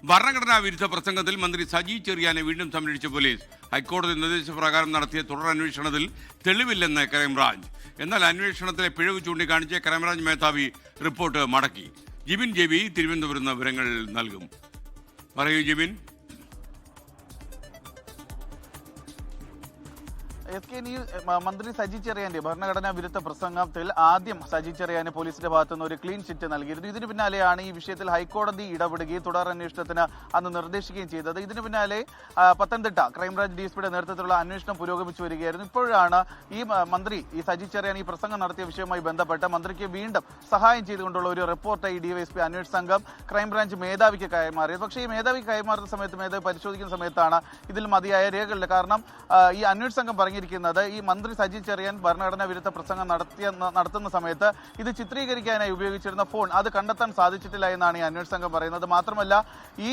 ഭരണഘടനാ വിരുദ്ധ പ്രസംഗത്തിൽ മന്ത്രി സജി ചെറിയാനെ വീണ്ടും സംരക്ഷിച്ച പോലീസ്. ഹൈക്കോടതി നിർദ്ദേശപ്രകാരം നടത്തിയ തുടർ അന്വേഷണത്തിൽ തെളിവില്ലെന്ന് ക്രൈംബ്രാഞ്ച്. എന്നാൽ അന്വേഷണത്തിലെ പിഴവ് ചൂണ്ടിക്കാണിച്ച് ക്രൈംബ്രാഞ്ച് മേധാവി റിപ്പോർട്ട് മടക്കി. ജിബിൻ ജെബി തിരുവനന്തപുരത്ത് നിന്ന് വിവരങ്ങൾ നൽകും. പറയൂ ജിബിൻ. മന്ത്രി സജി ചെറിയാന്റെ ഭരണഘടനാ വിരുദ്ധ പ്രസംഗത്തിൽ ആദ്യം സജി ചെറിയാന് പോലീസിന്റെ ഭാഗത്തുനിന്ന് ഒരു ക്ലീൻ ചിറ്റ് നൽകിയിരുന്നു. ഇതിനു പിന്നാലെയാണ് ഈ വിഷയത്തിൽ ഹൈക്കോടതി ഇടപെടുകയും തുടർ അന്വേഷണത്തിന് അന്ന് നിർദ്ദേശിക്കുകയും ചെയ്തത്. ഇതിനു പിന്നാലെ പത്തനംതിട്ട ക്രൈംബ്രാഞ്ച് ഡിഎസ്പിയുടെ നേതൃത്വത്തിലുള്ള അന്വേഷണം പുരോഗമിച്ചു വരികയായിരുന്നു. ഇപ്പോഴാണ് ഈ സജി ചെറിയാൻ ഈ പ്രസംഗം നടത്തിയ വിഷയവുമായി ബന്ധപ്പെട്ട് മന്ത്രിക്ക് വീണ്ടും സഹായം ചെയ്തുകൊണ്ടുള്ള ഒരു റിപ്പോർട്ട് ഈ ഡിവൈഎസ്പി അന്വേഷണ സംഘം ക്രൈംബ്രാഞ്ച് മേധാവിക്ക് കൈമാറിയത്. പക്ഷേ ഈ മേധാവി കൈമാറുന്ന സമയത്ത് മേധാവി പരിശോധിക്കുന്ന സമയത്താണ് ഇതിൽ മതിയായ രേഖകളില്ല. കാരണം ഈ അന്വേഷണ സംഘം പറഞ്ഞിരിക്കുന്നത് ഈ മന്ത്രി സജി ചെറിയാൻ ഭരണഘടനാ വിരുദ്ധ പ്രസംഗം നടത്തുന്ന സമയത്ത് ഇത് ചിത്രീകരിക്കാനായി ഉപയോഗിച്ചിരുന്ന ഫോൺ അത് കണ്ടെത്താൻ സാധിച്ചിട്ടില്ല എന്നാണ് ഈ അന്വേഷണ സംഘം പറയുന്നത്. മാത്രമല്ല ഈ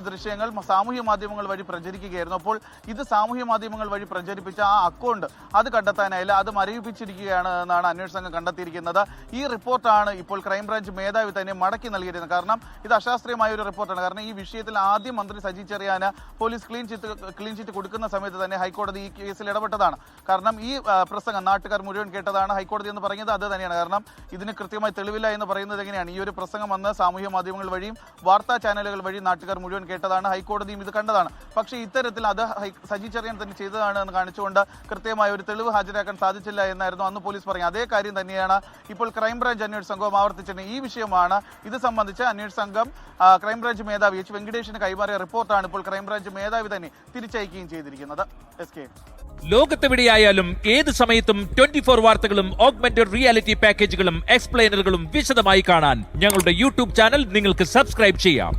ദൃശ്യങ്ങൾ സാമൂഹ്യ മാധ്യമങ്ങൾ വഴി പ്രചരിക്കുകയായിരുന്നു. അപ്പോൾ ഇത് സാമൂഹ്യ മാധ്യമങ്ങൾ വഴി പ്രചരിപ്പിച്ച ആ അക്കൗണ്ട് അത് കണ്ടെത്താനായില്ല, അത് മരവിപ്പിച്ചിരിക്കുകയാണ് എന്നാണ് അന്വേഷണ സംഘം കണ്ടെത്തിയിരിക്കുന്നത്. ഈ റിപ്പോർട്ടാണ് ഇപ്പോൾ ക്രൈംബ്രാഞ്ച് മേധാവി തന്നെ മടക്കി നൽകിയിരുന്നത്. കാരണം ഇത് അശാസ്ത്രീയമായ ഒരു റിപ്പോർട്ടാണ്. കാരണം ഈ വിഷയത്തിൽ ആദ്യം മന്ത്രി സജി ചെറിയാന് പോലീസ് ക്ലീൻ ചിറ്റ് കൊടുക്കുന്ന സമയത്ത് തന്നെ ഹൈക്കോടതി ഈ കേസിൽ ഇടപെട്ടതാണ്. കാരണം ഈ പ്രസംഗം നാട്ടുകാർ മുഴുവൻ കേട്ടതാണ് ഹൈക്കോടതി എന്ന് പറയുന്നത് അത് തന്നെയാണ്. കാരണം ഇതിന് കൃത്യമായി തെളിവില്ല എന്ന് പറയുന്നത് എങ്ങനെയാണ്? ഈ ഒരു പ്രസംഗം വന്ന് സാമൂഹ്യ മാധ്യമങ്ങൾ വഴിയും വാർത്താ ചാനലുകൾ വഴി നാട്ടുകാർ മുഴുവൻ കേട്ടതാണ്, ഹൈക്കോടതിയും ഇത് കണ്ടതാണ്. പക്ഷേ ഇത്തരത്തിൽ അത് സജി ചെറിയാൻ തന്നെ ചെയ്തതാണ് എന്ന് കാണിച്ചുകൊണ്ട് കൃത്യമായ ഒരു തെളിവ് ഹാജരാക്കാൻ സാധിച്ചില്ല എന്നായിരുന്നു അന്ന് പോലീസ് പറഞ്ഞത്. അതേ കാര്യം തന്നെയാണ് ഇപ്പോൾ ക്രൈംബ്രാഞ്ച് അന്വേഷണ സംഘവും ആവർത്തിച്ചത്. ഈ വിഷയമാണ് ഇത് സംബന്ധിച്ച് അന്വേഷണ സംഘം ക്രൈംബ്രാഞ്ച് മേധാവി എച്ച് വെങ്കടേഷിന് കൈമാറിയ റിപ്പോർട്ടാണ് ഇപ്പോൾ ക്രൈംബ്രാഞ്ച് മേധാവി തന്നെ തിരിച്ചയക്കുകയും ചെയ്തിരിക്കുന്നത്. ലോകത്തെവിടെയായാലും ഏത് സമയത്തും 24 വാർത്തകളും ഓഗ്മെന്റഡ് റിയാലിറ്റി പാക്കേജുകളും എക്സ്പ്ലെയിനറുകളും വിശദമായി കാണാൻ ഞങ്ങളുടെ യൂട്യൂബ് ചാനൽ നിങ്ങൾക്ക് സബ്സ്ക്രൈബ് ചെയ്യാം.